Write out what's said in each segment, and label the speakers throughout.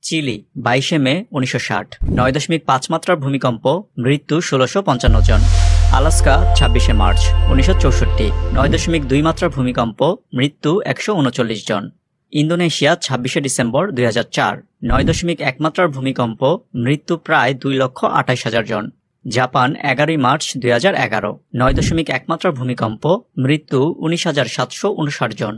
Speaker 1: Chilli 22 মে 1960 9.5 মাত্রার ভূমিকম্প, মৃত্যু 1655 জন। আলাস্কা 26 মার্চ 1964 9.2 মাত্রার ভূমিকম্প, মৃত্যু 139 জন। ইন্দোনেশিয়া 26 ডিসেম্বর 2004 9.1 মাত্রার ভূমিকম্প, মৃত্যু প্রায় 2,28,000 জন। জাপান 11 মার্চ 2011 9.1 মাত্রার ভূমিকম্প, মৃত্যু 19,759 জন।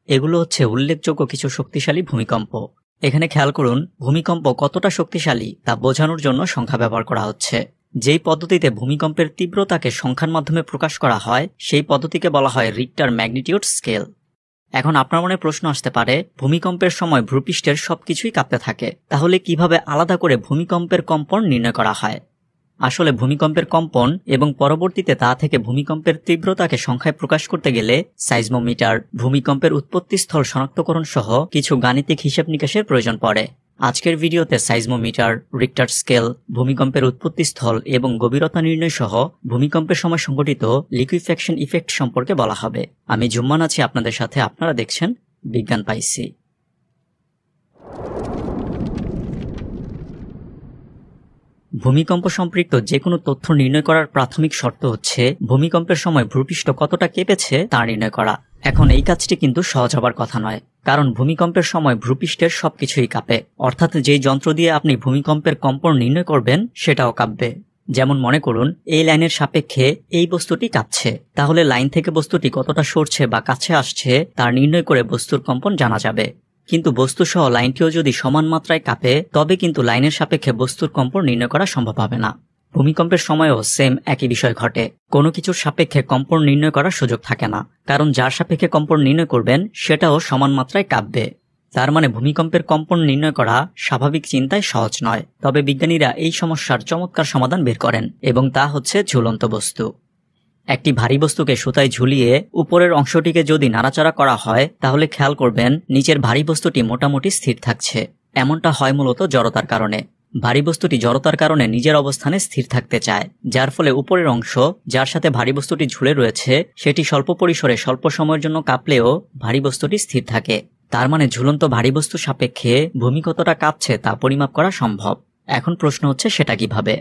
Speaker 1: এগুলো হচ্ছে উল্লেখযোগ্য কিছু শক্তিশালী ভূমিকম্প। এখানে খেয়াল করুন ভূমিকম্প কতটা শক্তিশালী তা বোঝানোর জন্য সংখ্যা ব্যবহার করা হচ্ছে। যেই পদ্ধতিতে ভূমিকম্পের তীব্রতাকে সংখ্যার মাধ্যমে প্রকাশ করা হয় সেই পদ্ধতিকে বলা হয় রিক্টার ম্যাগনিটিউড স্কেল। এখন আপনার মনে প্রশ্ন আসতে পারে, ভূমিকম্পের সময় ভূপৃষ্ঠের সবকিছুই কাঁপতে থাকে, তাহলে কিভাবে আলাদা করে ভূমিকম্পের কম্পন নির্ণয় করা হয়? আসলে ভূমিকম্পের কম্পন এবং পরবর্তীতে তা থেকে ভূমিকম্পের তীব্রতাকে সংখ্যায় প্রকাশ করতে গেলে সাইজমোমিটার, ভূমিকম্পের উৎপত্তিস্থল শনাক্তকরণ সহ কিছু গাণিতিক হিসাব নিকাশের প্রয়োজন পড়ে। আজকের ভিডিওতে সাইজমোমিটার, রিক্টার স্কেল, ভূমিকম্পের উৎপত্তিস্থল এবং গভীরতা নির্ণয় সহ ভূমিকম্পের সময় সংঘটিত লিকুইফ্যাকশন ইফেক্ট সম্পর্কে বলা হবে। আমি জুম্মান আছি আপনাদের সাথে, আপনারা দেখছেন বিজ্ঞান পাইছি। ভূমিকম্প সম্পৃক্ত যে কোনো তথ্য নির্ণয় করার প্রাথমিক শর্ত হচ্ছে ভূমিকম্পের সময় ভূপৃষ্ঠ কতটা কেঁপেছে তা নির্ণয় করা। এখন এই কাজটি কিন্তু সহজ হবার কথা নয়, কারণ ভূমিকম্পের সময় ভূপৃষ্ঠের সবকিছুই কাঁপে, অর্থাৎ যেই যন্ত্র দিয়ে আপনি ভূমিকম্পের কম্পন নির্ণয় করবেন সেটাও কাঁপবে। যেমন মনে করুন এই লাইনের সাপেক্ষে এই বস্তুটি কাঁপছে, তাহলে লাইন থেকে বস্তুটি কতটা সরছে বা কাছে আসছে তার নির্ণয় করে বস্তুর কম্পন জানা যাবে। কিন্তু বস্তু সহ লাইনটিও যদি সমান মাত্রায় কাঁপে তবে কিন্তু লাইনের সাপেক্ষে বস্তুর কম্পন নির্ণয় করা সম্ভব হবে না। ভূমিকম্পের সময়ও সেম একই বিষয় ঘটে, কোনো কিছুর সাপেক্ষে কম্পন নির্ণয় করার সুযোগ থাকে না, কারণ যার সাপেক্ষে কম্পন নির্ণয় করবেন সেটাও সমান মাত্রায় কাঁপবে। তার মানে ভূমিকম্পের কম্পন নির্ণয় করা স্বাভাবিক চিন্তায় সহজ নয়। তবে বিজ্ঞানীরা এই সমস্যার চমৎকার সমাধান বের করেন এবং তা হচ্ছে ঝুলন্ত বস্তু। একটি ভারী বস্তুকে সুতায় ঝুলিয়ে উপরের অংশটিকে যদি নাড়াচাড়া করা হয় তাহলে খেয়াল করবেন নিচের ভারী বস্তুটি মোটামুটি স্থির থাকছে। এমনটা হয় মূলত জড়তার কারণে। ভারী বস্তুটি জড়তার কারণে নিজের অবস্থানে স্থির থাকতে চায়, যার ফলে উপরের অংশ যার সাথে ভারী বস্তুটি ঝুলে রয়েছে সেটি স্বল্প পরিসরে স্বল্প সময়ের জন্য কাঁপলেও ভারী বস্তুটি স্থির থাকে। তার মানে ঝুলন্ত ভারী বস্তু সাপেক্ষে ভূমি কতটা কাঁপছে তা পরিমাপ করা সম্ভব। এখন প্রশ্ন হচ্ছে সেটা কিভাবে?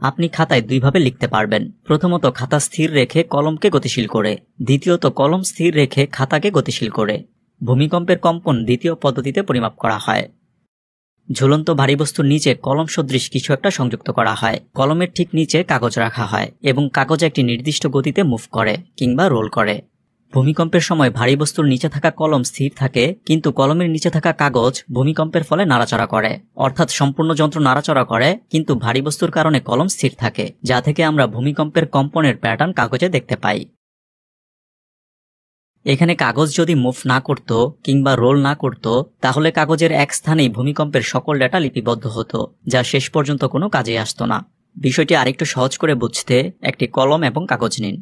Speaker 1: আপনি খাতায় দুইভাবে লিখতে পারবেন। প্রথমত খাতা স্থির রেখে কলমকে গতিশীল করে, দ্বিতীয়ত কলম স্থির রেখে খাতাকে গতিশীল করে। ভূমিকম্পের কম্পন দ্বিতীয় পদ্ধতিতে পরিমাপ করা হয়। ঝুলন্ত ভারী বস্তুর নিচে কলম সদৃশ কিছু একটা সংযুক্ত করা হয়, কলমের ঠিক নিচে কাগজ রাখা হয় এবং কাগজ একটি নির্দিষ্ট গতিতে মুভ করে কিংবা রোল করে। ভূমিকম্পের সময় ভারী বস্তুর নিচে থাকা কলম স্থির থাকে, কিন্তু কলমের নিচে থাকা কাগজ ভূমিকম্পের ফলে নাড়াচাড়া করে, অর্থাৎ সম্পূর্ণ যন্ত্র নাড়াচাড়া করে কিন্তু ভারী বস্তুর কারণে কলম স্থির থাকে, যা থেকে আমরা ভূমিকম্পের কম্পনের প্যাটার্ন কাগজে দেখতে পাই। এখানে কাগজ যদি মুভ না করত কিংবা রোল না করত তাহলে কাগজের এক স্থানেই ভূমিকম্পের সকল ডেটা লিপিবদ্ধ হতো, যা শেষ পর্যন্ত কোনো কাজে আসতো না। বিষয়টি আরেকটু সহজ করে বুঝতে একটি কলম এবং কাগজ নিন।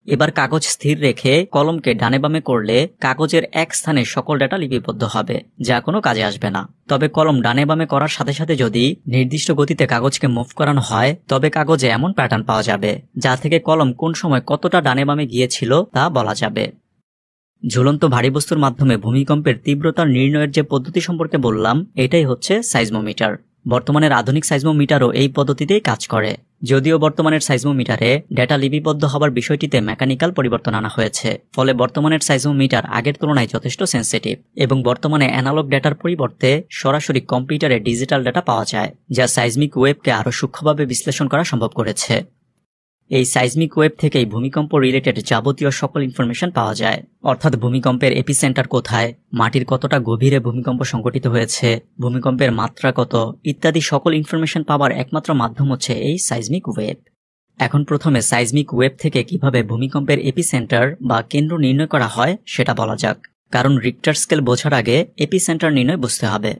Speaker 1: এবার কাগজ স্থির রেখে কলমকে ডানে বামে করলে কাগজের এক স্থানে সকল ডেটা লিপিবদ্ধ হবে, যা কোনো কাজে আসবে না। তবে কলম ডানে বামে করার সাথে সাথে যদি নির্দিষ্ট গতিতে কাগজকে মুভ করানো হয় তবে কাগজে এমন প্যাটার্ন পাওয়া যাবে যা থেকে কলম কোন সময় কতটা ডানে বামে গিয়েছিল তা বলা যাবে। ঝুলন্ত ভারী বস্তুর মাধ্যমে ভূমিকম্পের তীব্রতার নির্ণয়ের যে পদ্ধতি সম্পর্কে বললাম এটাই হচ্ছে সাইজমোমিটার। বর্তমানের আধুনিক সাইজমোমিটারও এই পদ্ধতিতেই কাজ করে, যদিও বর্তমানের সাইজমোমিটারে ডেটা লিপিবদ্ধ হবার বিষয়টিতে মেকানিক্যাল পরিবর্তন আনা হয়েছে, ফলে বর্তমানের সাইজমোমিটার আগের তুলনায় যথেষ্ট সেন্সিটিভ এবং বর্তমানে অ্যানালগ ডেটার পরিবর্তে সরাসরি কম্পিউটারে ডিজিটাল ডেটা পাওয়া যায়, যা সাইজমিক ওয়েভকে আরও সূক্ষ্মভাবে বিশ্লেষণ করা সম্ভব করেছে। এই সাইজমিক ওয়েভ থেকেই ভূমিকম্প রিলেটেড যাবতীয় সকল ইনফরমেশন পাওয়া যায়, অর্থাৎ ভূমিকম্পের এপিসেন্টার কোথায়, মাটির কতটা গভীরে ভূমিকম্প সংঘটিত হয়েছে, ভূমিকম্পের মাত্রা কত ইত্যাদি সকল ইনফরমেশন পাওয়ার একমাত্র মাধ্যম হচ্ছে এই সাইজমিক ওয়েভ। এখন প্রথমে সাইজমিক ওয়েভ থেকে কিভাবে ভূমিকম্পের এপিসেন্টার বা কেন্দ্র নির্ণয় করা হয় সেটা বলা যাক, কারণ রিক্টার স্কেল বোঝার আগে এপিসেন্টার নির্ণয় বুঝতে হবে।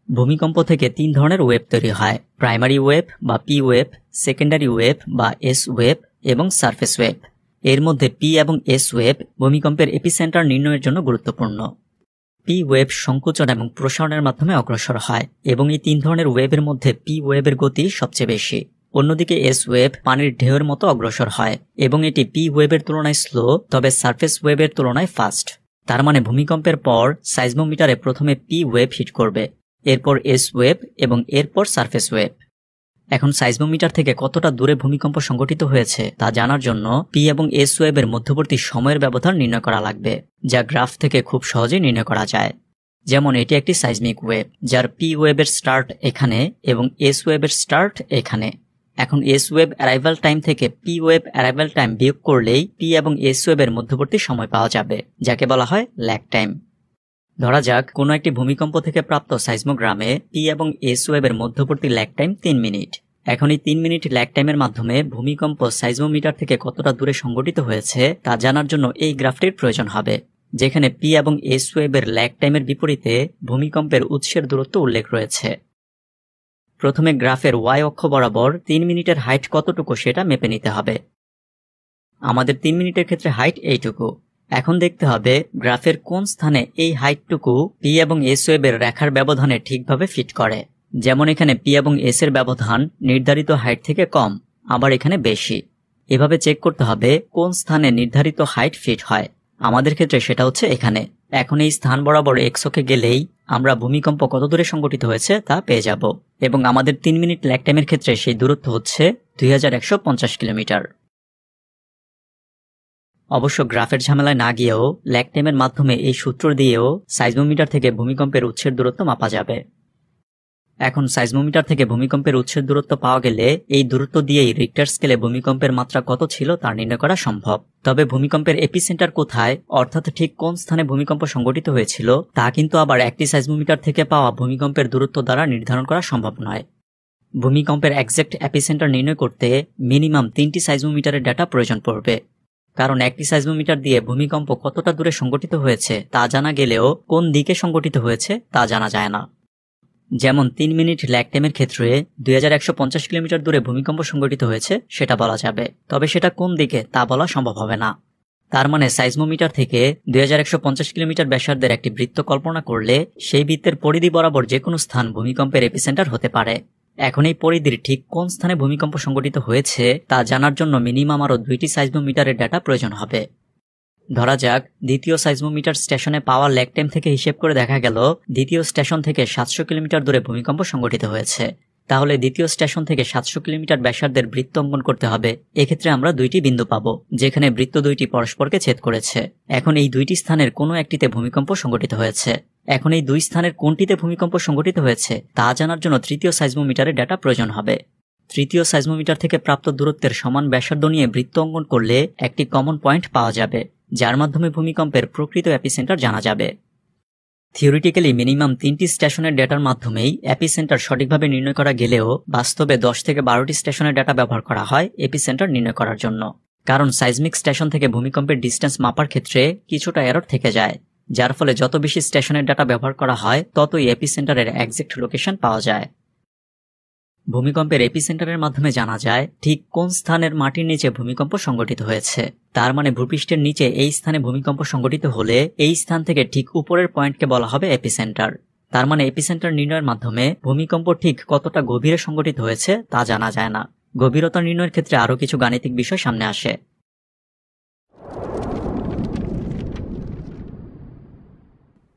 Speaker 1: ভূমিকম্প থেকে তিন ধরনের ওয়েভ তৈরি হয়: প্রাইমারি ওয়েভ বা পি ওয়েভ, সেকেন্ডারি ওয়েভ বা এস ওয়েভ এবং সারফেস ওয়েভ। এর মধ্যে পি এবং এস ওয়েভ ভূমিকম্পের এপিসেন্টার নির্ণয়ের জন্য গুরুত্বপূর্ণ। পি ওয়েভ সংকোচন এবং প্রসারণের মাধ্যমে অগ্রসর হয় এবং এই তিন ধরনের ওয়েভের মধ্যে পি ওয়েভের গতি সবচেয়ে বেশি। অন্যদিকে এস ওয়েভ পানির ঢেউয়ের মতো অগ্রসর হয় এবং এটি পি ওয়েভের তুলনায় স্লো, তবে সারফেস ওয়েভের তুলনায় ফাস্ট। তার মানে ভূমিকম্পের পর সাইজমোমিটারে প্রথমে পি ওয়েভ হিট করবে, এরপর এস ওয়েভ এবং এরপর সারফেস ওয়েভ। এখন সাইজমোমিটার থেকে কতটা দূরে ভূমিকম্প সংঘটিত হয়েছে তা জানার জন্য পি এবং এস ওয়েভের মধ্যবর্তী সময়ের ব্যবধান নির্ণয় করা লাগবে, যা গ্রাফ থেকে খুব সহজেই নির্ণয় করা যায়। যেমন এটি একটি সাইজমিক ওয়েভ, যার পি ওয়েভের স্টার্ট এখানে এবং এস ওয়েভের স্টার্ট এখানে। এখন এস ওয়েভ অ্যারাইভাল টাইম থেকে পি ওয়েভ অ্যারাইভাল টাইম বিয়োগ করলেই পি এবং এস ওয়েভের মধ্যবর্তী সময় পাওয়া যাবে, যাকে বলা হয় ল্যাগ টাইম। ধরা যাক কোনো একটি ভূমিকম্প থেকে প্রাপ্ত সাইজমোগ্রামে পি এবং এস ওয়েভের মধ্যবর্তী ল্যাগ টাইম 3 মিনিট। এখন এই 3 মিনিট ল্যাগ টাইমের মাধ্যমে ভূমিকম্প সাইজমোমিটার থেকে কতটা দূরে সংঘটিত হয়েছে তা জানার জন্য এই গ্রাফটির প্রয়োজন হবে, যেখানে পি এবং এস ওয়েভের ল্যাগ টাইমের বিপরীতে ভূমিকম্পের উৎসের দূরত্ব উল্লেখ রয়েছে। প্রথমে গ্রাফের ওয়াই অক্ষ বরাবর 3 মিনিটের হাইট কতটুকু সেটা মেপে নিতে হবে। আমাদের 3 মিনিটের ক্ষেত্রে হাইট এইটুকু। এখন দেখতে হবে গ্রাফের কোন স্থানে এই হাইটটুকু পি এবং এস ওয়েভের রেখার ব্যবধানে ঠিকভাবে ফিট করে। যেমন এখানে পি এবং এস এর ব্যবধান নির্ধারিত হাইট থেকে কম, আবার এখানে বেশি। এভাবে চেক করতে হবে কোন স্থানে নির্ধারিত হাইট ফিট হয়। আমাদের ক্ষেত্রে সেটা হচ্ছে এখানে। এখন এই স্থান বরাবর এক্স অক্ষে গেলেই আমরা ভূমিকম্প কত দূরে সংঘটিত হয়েছে তা পেয়ে যাব, এবং আমাদের 3 মিনিট ল্যাগ টাইমের ক্ষেত্রে সেই দূরত্ব হচ্ছে 2150 কিলোমিটার। অবশ্য গ্রাফের ঝামেলায় না গিয়েও ল্যাগ টাইমের মাধ্যমে এই সূত্র দিয়েও সাইজমোমিটার থেকে ভূমিকম্পের উৎসের দূরত্ব মাপা যাবে। এখন সাইজমোমিটার থেকে ভূমিকম্পের উৎসের দূরত্ব পাওয়া গেলে এই দূরত্ব দিয়েই রিক্টার স্কেলে ভূমিকম্পের মাত্রা কত ছিল তা নির্ণয় করা সম্ভব। তবে ভূমিকম্পের এপিসেন্টার কোথায়, অর্থাৎ ঠিক কোন স্থানে ভূমিকম্প সংঘটিত হয়েছিল, তা কিন্তু আবার একটি সাইজমোমিটার থেকে পাওয়া ভূমিকম্পের দূরত্ব দ্বারা নির্ধারণ করা সম্ভব নয়। ভূমিকম্পের এক্সাক্ট এপিসেন্টার নির্ণয় করতে মিনিমাম 3টি সাইজমোমিটারের ডেটা প্রয়োজন পড়বে, কারণ একটি সাইজমোমিটার দিয়ে ভূমিকম্প কতটা দূরে সংঘটিত হয়েছে তা জানা গেলেও কোন দিকে সংঘটিত হয়েছে তা জানা যায় না। যেমন 3 মিনিট ল্যাগ টাইমের ক্ষেত্রে 2150 কিলোমিটার দূরে ভূমিকম্প সংঘটিত হয়েছে সেটা বলা যাবে, তবে সেটা কোন দিকে তা বলা সম্ভব হবে না। তার মানে সাইজমোমিটার থেকে 2150 কিলোমিটার ব্যাসার্ধের একটি বৃত্ত কল্পনা করলে সেই বৃত্তের পরিধি বরাবর যে কোনো স্থান ভূমিকম্পের এপিসেন্টার হতে পারে। এখন এই পরিধির ঠিক কোন স্থানে ভূমিকম্প সংঘটিত হয়েছে তা জানার জন্য মিনিমাম আরও 2টি সাইজমোমিটারের ডেটা প্রয়োজন হবে। ধরা যাক দ্বিতীয় সাইজমোমিটার স্টেশনে পাওয়া ল্যাগ টাইম থেকে হিসেব করে দেখা গেল দ্বিতীয় স্টেশন থেকে 700 কিলোমিটার দূরে ভূমিকম্প সংঘটিত হয়েছে। তাহলে দ্বিতীয় স্টেশন থেকে 700 কিলোমিটার ব্যাসার্ধের বৃত্ত অঙ্কন করতে হবে। এক্ষেত্রে আমরা 2টি বিন্দু পাবো, যেখানে বৃত্ত 2টি পরস্পরকে ছেদ করেছে। এখন এই 2টি স্থানের কোনো একটিতে ভূমিকম্প সংঘটিত হয়েছে। এখন এই 2 স্থানের কোনটিতে ভূমিকম্প সংঘটিত হয়েছে তা জানার জন্য তৃতীয় সাইজমোমিটারের ডেটা প্রয়োজন হবে। তৃতীয় সাইজমোমিটার থেকে প্রাপ্ত দূরত্বের সমান ব্যাসার্ধ নিয়ে বৃত্ত অঙ্কন করলে একটি কমন পয়েন্ট পাওয়া যাবে, যার মাধ্যমে ভূমিকম্পের প্রকৃত এপিসেন্টার জানা যাবে। থিওরিটিক্যালি মিনিমাম 3টি স্টেশনের ডেটার মাধ্যমেই এপিসেন্টার সঠিকভাবে নির্ণয় করা গেলেও বাস্তবে 10 থেকে 12টি স্টেশনের ডেটা ব্যবহার করা হয় এপিসেন্টার নির্ণয় করার জন্য, কারণ সাইজমিক স্টেশন থেকে ভূমিকম্পের ডিস্টেন্স মাপার ক্ষেত্রে কিছুটা এরর থেকে যায়, যার ফলে যত বেশি স্টেশনের ডেটা ব্যবহার করা হয় ততই এপিসেন্টারের এক্সাক্ট লোকেশন পাওয়া যায়। ভূমিকম্পের এপিসেন্টারের মাধ্যমে জানা যায় ঠিক কোন স্থানের মাটির নিচে ভূমিকম্প সংঘটিত হয়েছে। তার মানে ভূপৃষ্ঠের নিচে এই স্থানে ভূমিকম্প সংঘটিত হলে এই স্থান থেকে ঠিক উপরের পয়েন্টকে বলা হবে এপিসেন্টার। তার মানে এপিসেন্টার নির্ণয়ের মাধ্যমে ভূমিকম্প ঠিক কতটা গভীরে সংঘটিত হয়েছে তা জানা যায় না। গভীরতা নির্ণয়ের ক্ষেত্রে আরও কিছু গাণিতিক বিষয় সামনে আসে।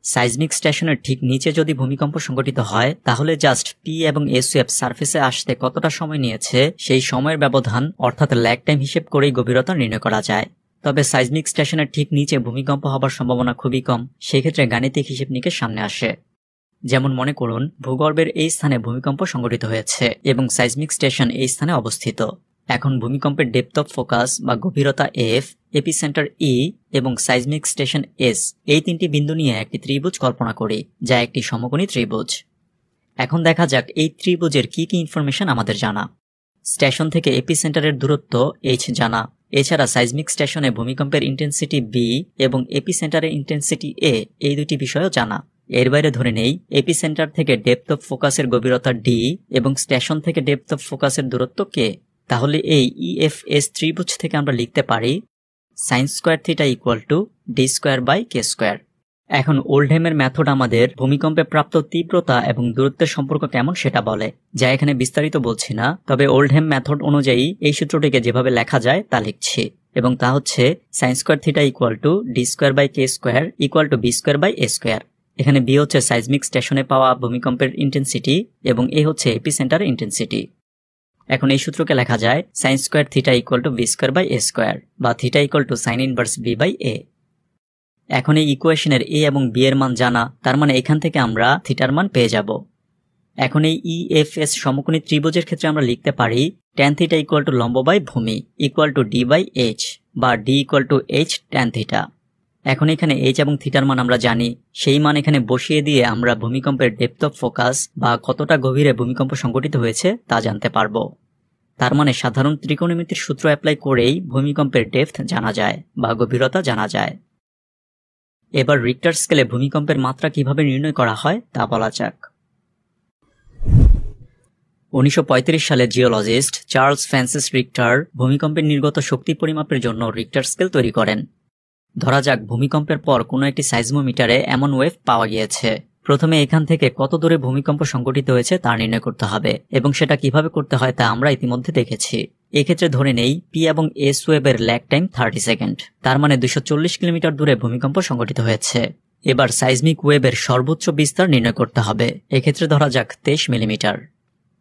Speaker 1: সাইজমিক স্টেশনের ঠিক নিচে যদি ভূমিকম্প সংঘটিত হয় তাহলে জাস্ট পি এবং এস ওয়েভ সারফেসে আসতে কতটা সময় নিয়েছে সেই সময়ের ব্যবধান অর্থাৎ ল্যাগ টাইম হিসেব করেই গভীরতা নির্ণয় করা যায়। তবে সাইজমিক স্টেশনের ঠিক নিচে ভূমিকম্প হবার সম্ভাবনা খুবই কম, সেক্ষেত্রে গাণিতিক হিসেব নিকেশ সামনে আসে। যেমন মনে করুন ভূগর্ভের এই স্থানে ভূমিকম্প সংঘটিত হয়েছে এবং সাইজমিক স্টেশন এই স্থানে অবস্থিত। এখন ভূমিকম্পের ডেপথ অফ ফোকাস বা গভীরতা এফ, এপিসেন্টার ই এবং সাইজমিক স্টেশন এস, এই 3টি বিন্দু নিয়ে একটি ত্রিভুজ কল্পনা করি যা একটি সমকোণী ত্রিভুজ। এখন দেখা যাক এই ত্রিভুজের কি কি ইনফরমেশন আমাদের জানা। স্টেশন থেকে এপিসেন্টারের দূরত্ব এইচ জানা, এছাড়া সাইজমিক স্টেশনে ভূমিকম্পের ইন্টেন্সিটি বি এবং এপিসেন্টারের ইন্টেন্সিটি এ, এই 2টি বিষয়ও জানা। এর বাইরে ধরে নেই এপিসেন্টার থেকে ডেপথ অফ ফোকাসের গভীরতা ডি এবং স্টেশন থেকে ডেপথ অফ ফোকাসের দূরত্ব কে। তাহলে এই ইএফএস ত্রিভুজ থেকে আমরা লিখতে পারি sin square theta equal to D square by K square. এখন ওল্ডহ্যামের মেথড আমাদের ভূমিকম্পে প্রাপ্ত তীব্রতা এবং দূরত্বের সম্পর্ক কেমন সেটা বলে, যা এখানে বিস্তারিত বলছি না, তবে ওল্ডহ্যাম মেথড অনুযায়ী এই সূত্রটিকে যেভাবে লেখা যায় তা লিখছি। এবং তা হচ্ছে sin square theta equal to D square by K square equal to B square by A square. এখানে বি হচ্ছে সাইজমিক স্টেশনে পাওয়া ভূমিকম্পের ইন্টেন্সিটি এবং এ হচ্ছে এপিসেন্টার ইন্টেন্সিটি। এখন এই সূত্রকে লেখা যায় sin square theta equal to B square by A square বা theta equal to sine inverse B by A. এখন এই ইকুয়েশনের এ এবং বি এর মান জানা, তার মানে এখান থেকে আমরা থিটার মান পেয়ে যাব। এখন এই ইএফএস সমকোণী ত্রিভুজের ক্ষেত্রে আমরা লিখতে পারি tan থিটা ইকুয়াল টু লম্ব বাই ভূমি equal to D by H বা D equal to H tan theta. এখন এখানে এইচ এবং থিটার মান আমরা জানি, সেই মান এখানে বসিয়ে দিয়ে আমরা ভূমিকম্পের ডেপথ অফ ফোকাস বা কতটা গভীরে ভূমিকম্প সংঘটিত হয়েছে তা জানতে পারবো। তার মানে সাধারণ ত্রিকোণমিতির সূত্র অ্যাপ্লাই করেই ভূমিকম্পের ডেপথ জানা যায় বা গভীরতা জানা যায়। এবার রিক্টার স্কেলে ভূমিকম্পের মাত্রা কিভাবে নির্ণয় করা হয় তা বলা যাক। 1935 সালে জিওলজিস্ট চার্লস ফ্রান্সিস রিক্টার ভূমিকম্পের নির্গত শক্তি পরিমাপের জন্য রিক্টার স্কেল তৈরি করেন। ধরা যাক ভূমিকম্পের পর কোনো একটি সাইজমোমিটারে এমন ওয়েভ পাওয়া গিয়েছে। প্রথমে এখান থেকে কত দূরে ভূমিকম্প সংঘটিত হয়েছে তা নির্ণয় করতে হবে এবং সেটা কিভাবে করতে হয় তা আমরা ইতিমধ্যে দেখেছি। এক্ষেত্রে ধরে নেই পি এবং এস ওয়েভের ল্যাগ টাইম 30 সেকেন্ড, তার মানে 240 কিলোমিটার দূরে ভূমিকম্প সংঘটিত হয়েছে। এবার সাইজমিক ওয়েভের সর্বোচ্চ বিস্তার নির্ণয় করতে হবে, এক্ষেত্রে ধরা যাক 23 মিলিমিটার।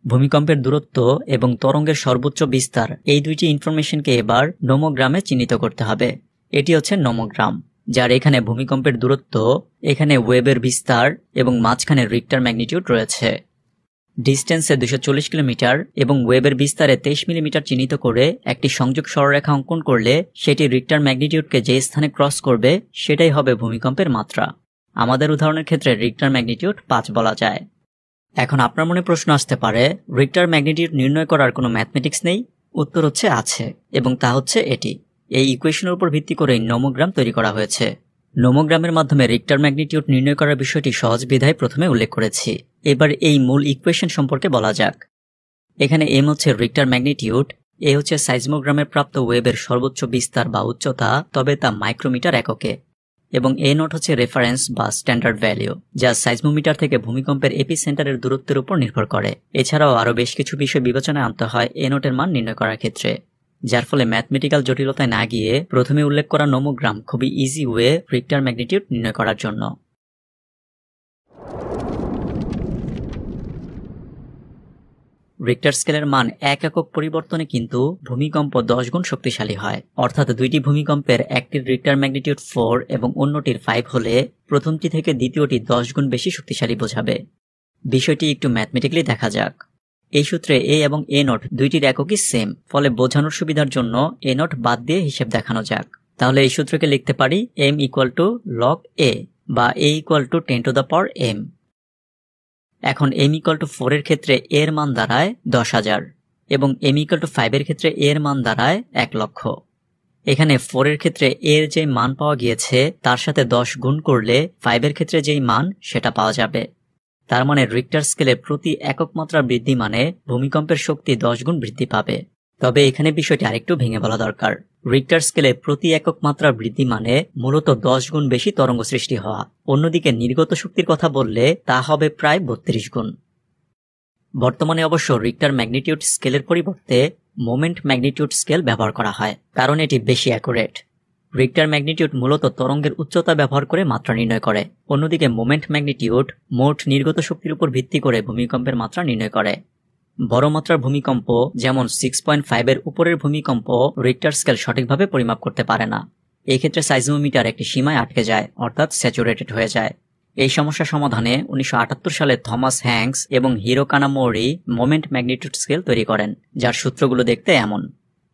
Speaker 1: ভূমিকম্পের দূরত্ব এবং তরঙ্গের সর্বোচ্চ বিস্তার এই দুইটি ইনফরমেশনকে এবার নোমোগ্রামে চিহ্নিত করতে হবে। এটি হচ্ছে নোমোগ্রাম, যার এখানে ভূমিকম্পের দূরত্ব, এখানে ওয়েবের বিস্তার এবং মাঝখানে রিক্টার ম্যাগনিটিউড রয়েছে। ডিস্টেন্সে 240 কিলোমিটার এবং ওয়েবের বিস্তারে 23 মিলিমিটার চিহ্নিত করে একটি সংযোগ সরলরেখা অঙ্কন করলে সেটি রিক্টার ম্যাগনিটিউডকে যে স্থানে ক্রস করবে সেটাই হবে ভূমিকম্পের মাত্রা। আমাদের উদাহরণের ক্ষেত্রে রিক্টার ম্যাগনিটিউড 5 বলা যায়। এখন আপনার মনে প্রশ্ন আসতে পারে, রিক্টার ম্যাগনিটিউড নির্ণয় করার কোনো ম্যাথমেটিক্স নেই? উত্তর হচ্ছে আছে, এবং তা হচ্ছে এটি। এই ইকুয়েশনের উপর ভিত্তি করে নোমোগ্রাম তৈরি করা হয়েছে। নোমোগ্রামের মাধ্যমে রিক্টার ম্যাগনিটিউড নির্ণয় করার বিষয়টি সহজ বিধায় প্রথমে উল্লেখ করেছি। এবার এই মূল ইকুয়েশন সম্পর্কে বলা যাক। এখানে এম হচ্ছে রিক্টার ম্যাগনিটিউড, এ হচ্ছে সাইজমোগ্রামের প্রাপ্ত ওয়েবের সর্বোচ্চ বিস্তার বা উচ্চতা, তবে তা মাইক্রোমিটার এককে, এবং এ নট হচ্ছে রেফারেন্স বা স্ট্যান্ডার্ড ভ্যালু, যা সাইজমোমিটার থেকে ভূমিকম্পের এপিসেন্টারের দূরত্বের উপর নির্ভর করে। এছাড়াও আরও বেশ কিছু বিষয় বিবেচনায় আনতে হয় এ নটের মান নির্ণয় করার ক্ষেত্রে, যার ফলে ম্যাথমেটিক্যাল জটিলতায় না গিয়ে প্রথমে উল্লেখ করা নোমোগ্রাম খুবই ইজি ওয়ে রিক্টার ম্যাগনিটিউড নির্ণয় করার জন্য। রিক্টার স্কেলের মান 1 একক পরিবর্তনে কিন্তু ভূমিকম্প 10 গুণ শক্তিশালী হয়, অর্থাৎ দুইটি ভূমিকম্পের একটির রিক্টার ম্যাগনিটিউড 4 এবং অন্যটির 5 হলে প্রথমটি থেকে দ্বিতীয়টি 10 গুণ বেশি শক্তিশালী বোঝাবে। বিষয়টি একটু ম্যাথমেটিক্যালি দেখা যাক। এই সূত্রে এ এবং এ নট দুইটির এককই সেম, ফলে বোঝানোর সুবিধার জন্য এ নট বাদ দিয়ে হিসেব দেখানো যাক। তাহলে এই সূত্রকে লিখতে পারি m ইকুয়াল টু লগ এ বা a equal to 10 to the power m। এখন m ইকুয়াল টু 4 এর ক্ষেত্রে এর মান দাঁড়ায় 10,000 এবং m ইকুয়াল টু 5 এর ক্ষেত্রে এর মান দাঁড়ায় 1 লক্ষ। এখানে 4 এর ক্ষেত্রে এর যে মান পাওয়া গিয়েছে তার সাথে 10 গুণ করলে 5 এর ক্ষেত্রে যেই মান সেটা পাওয়া যাবে। তার মানে রিক্টার স্কেলে প্রতি একক মাত্রা বৃদ্ধি মানে ভূমিকম্পের শক্তি 10 গুণ বৃদ্ধি পাবে। তবে এখানে বিষয়টি আরেকটু ভেঙে বলা দরকার। রিক্টার স্কেলে প্রতি একক মাত্রা বৃদ্ধি মানে মূলত 10 গুণ বেশি তরঙ্গ সৃষ্টি হওয়া। অন্যদিকে নির্গত শক্তির কথা বললে তা হবে প্রায় 32 গুণ। বর্তমানে অবশ্য রিক্টার ম্যাগনিটিউড স্কেলের পরিবর্তে মোমেন্ট ম্যাগনিটিউড স্কেল ব্যবহার করা হয়, কারণ এটি বেশি অ্যাকুরেট। রিক্টার ম্যাগনিটিউড মূলত তরঙ্গের উচ্চতা ব্যবহার করে মাত্রা নির্ণয় করে, অন্যদিকে মোমেন্ট ম্যাগনিটিউড মোট নির্গত শক্তির উপর ভিত্তি করে ভূমিকম্পের মাত্রা নির্ণয় করে। বড় মাত্রার ভূমিকম্প যেমন 6.5 এর উপরের ভূমিকম্প রিক্টার স্কেল সঠিকভাবে পরিমাপ করতে পারে না। এই ক্ষেত্রে সাইজমোমিটার একটি সীমায় আটকে যায়, অর্থাৎ স্যাচুরেটেড হয়ে যায়। এই সমস্যা সমাধানে 1978 সালে থমাস হ্যাঙ্কস এবং হিরো কানামোরি মোমেন্ট ম্যাগনিটিউড স্কেল তৈরি করেন, যার সূত্রগুলো দেখতে এমন।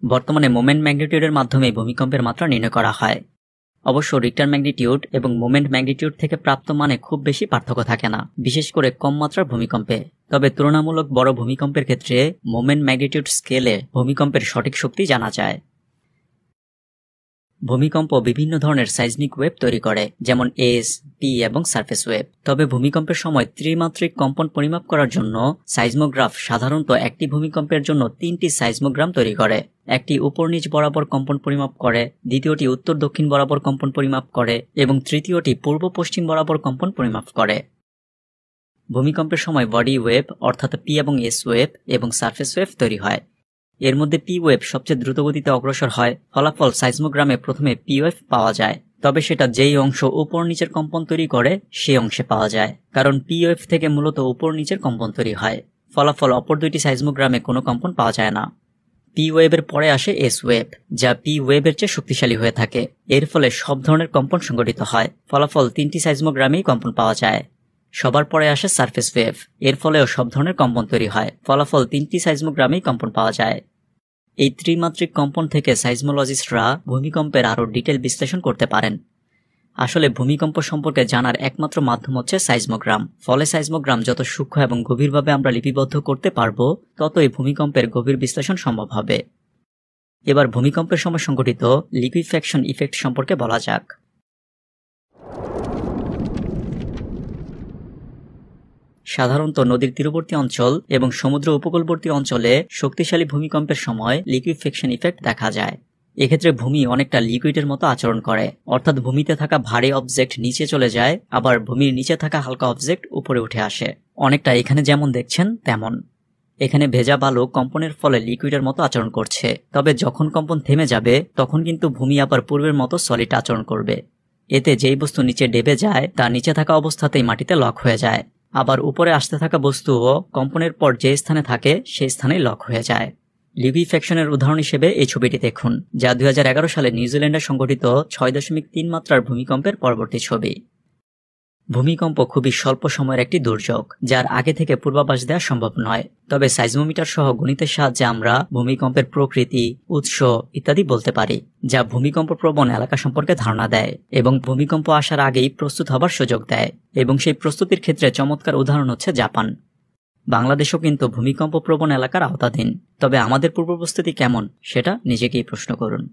Speaker 1: বর্তমানে মোমেন্ট ম্যাগনিটিউডের মাধ্যমে ভূমিকম্পের মাত্রা নির্ণয় করা হয়। অবশ্য রিক্টার ম্যাগনিটিউড এবং মোমেন্ট ম্যাগনিটিউড থেকে প্রাপ্ত মানে খুব বেশি পার্থক্য থাকে না, বিশেষ করে কম মাত্রার ভূমিকম্পে। তবে তুলনামূলক বড় ভূমিকম্পের ক্ষেত্রে মোমেন্ট ম্যাগনিটিউড স্কেলে ভূমিকম্পের সঠিক শক্তি জানা যায়। ভূমিকম্প বিভিন্ন ধরনের সাইজমিক ওয়েভ তৈরি করে, যেমন এস, পি এবং সারফেস ওয়েভ। তবে ভূমিকম্পের সময় ত্রিমাত্রিক কম্পন পরিমাপ করার জন্য সাইজমোগ্রাফ সাধারণত একটি ভূমিকম্পের জন্য 3টি সাইজমোগ্রাম তৈরি করে। একটি উপর নিচ বরাবর কম্পন পরিমাপ করে, দ্বিতীয়টি উত্তর দক্ষিণ বরাবর কম্পন পরিমাপ করে এবং তৃতীয়টি পূর্ব পশ্চিম বরাবর কম্পন পরিমাপ করে। ভূমিকম্পের সময় বডি ওয়েভ অর্থাৎ পি এবং এস ওয়েভ এবং সারফেস ওয়েভ তৈরি হয়। এর মধ্যে পি ওয়েভ সবচেয়ে দ্রুতগতিতে অগ্রসর হয়। ফলাফল সাইজমোগ্রামে প্রথমে পি ওয়েভ পাওয়া যায়, তবে সেটা যেই অংশ উপর নিচের কম্পন তৈরি করে সেই অংশে পাওয়া যায়, কারণ পি ওয়েভ থেকে মূলত উপর নিচের কম্পন তৈরি হয়। ফলাফল অপর দুইটি সাইজমোগ্রামে কোনো কম্পন পাওয়া যায় না। পি ওয়েভের পরে আসে এস ওয়েভ, যা পি ওয়েভের চেয়ে শক্তিশালী হয়ে থাকে। এর ফলে সব ধরনের কম্পন সংঘটিত হয়। ফলাফল 3টি সাইজমোগ্রামেই কম্পন পাওয়া যায়। সবার পরে আসে সারফেস ওয়েভ, এর ফলেও সব ধরনের কম্পন তৈরি হয়। ফলাফল 3টি সাইজমোগ্রামেই কম্পন পাওয়া যায়। এই ত্রিমাত্রিক কম্পন থেকে সাইজমোলজিস্টরা ভূমিকম্পের আরও ডিটেল বিশ্লেষণ করতে পারেন। আসলে ভূমিকম্প সম্পর্কে জানার একমাত্র মাধ্যম হচ্ছে সাইজমোগ্রাম। ফলে সাইজমোগ্রাম যত সূক্ষ্ম এবং গভীরভাবে আমরা লিপিবদ্ধ করতে পারব, ততই ভূমিকম্পের গভীর বিশ্লেষণ সম্ভব হবে। এবার ভূমিকম্পের সময় সংঘটিত লিকুইফ্যাকশন ইফেক্ট সম্পর্কে বলা যাক। সাধারণত নদীর তীরবর্তী অঞ্চল এবং সমুদ্র উপকূলবর্তী অঞ্চলে শক্তিশালী ভূমিকম্পের সময় লিকুইফ্যাকশন ইফেক্ট দেখা যায়। এক্ষেত্রে ভূমি অনেকটা লিকুইডের মতো আচরণ করে, অর্থাৎ ভূমিতে থাকা ভারী অবজেক্ট নিচে চলে যায়, আবার ভূমির নিচে থাকা হালকা অবজেক্ট উপরে উঠে আসে। অনেকটা এখানে যেমন দেখছেন তেমন। এখানে ভেজা বালু কম্পনের ফলে লিকুইডের মতো আচরণ করছে, তবে যখন কম্পন থেমে যাবে তখন কিন্তু ভূমি আবার পূর্বের মতো সলিড আচরণ করবে। এতে যেই বস্তু নিচে ডেবে যায় তা নিচে থাকা অবস্থাতেই মাটিতে লক হয়ে যায়, আবার উপরে আসতে থাকা বস্তুও কম্পনের পর যে স্থানে থাকে সেই স্থানেই লক হয়ে যায়। লিকুইফ্যাকশনের উদাহরণ হিসেবে এই ছবিটি দেখুন, যা 2011 সালে নিউজিল্যান্ডে সংঘটিত 6.3 মাত্রার ভূমিকম্পের পরবর্তী ছবি। ভূমিকম্প খুবই স্বল্প সময়ের একটি দুর্যোগ, যার আগে থেকে পূর্বাভাস দেওয়া সম্ভব নয়। তবে সাইজমোমিটার সহ গণিতের সাহায্যে আমরা ভূমিকম্পের প্রকৃতি, উৎস ইত্যাদি বলতে পারি, যা ভূমিকম্প প্রবণ এলাকা সম্পর্কে ধারণা দেয় এবং ভূমিকম্প আসার আগেই প্রস্তুত হবার সুযোগ দেয়। এবং সেই প্রস্তুতির ক্ষেত্রে চমৎকার উদাহরণ হচ্ছে জাপান। বাংলাদেশও কিন্তু ভূমিকম্প প্রবণ এলাকার আওতাধীন। তবে আমাদের পূর্ব প্রস্তুতি কেমন সেটা নিজেকেই প্রশ্ন করুন।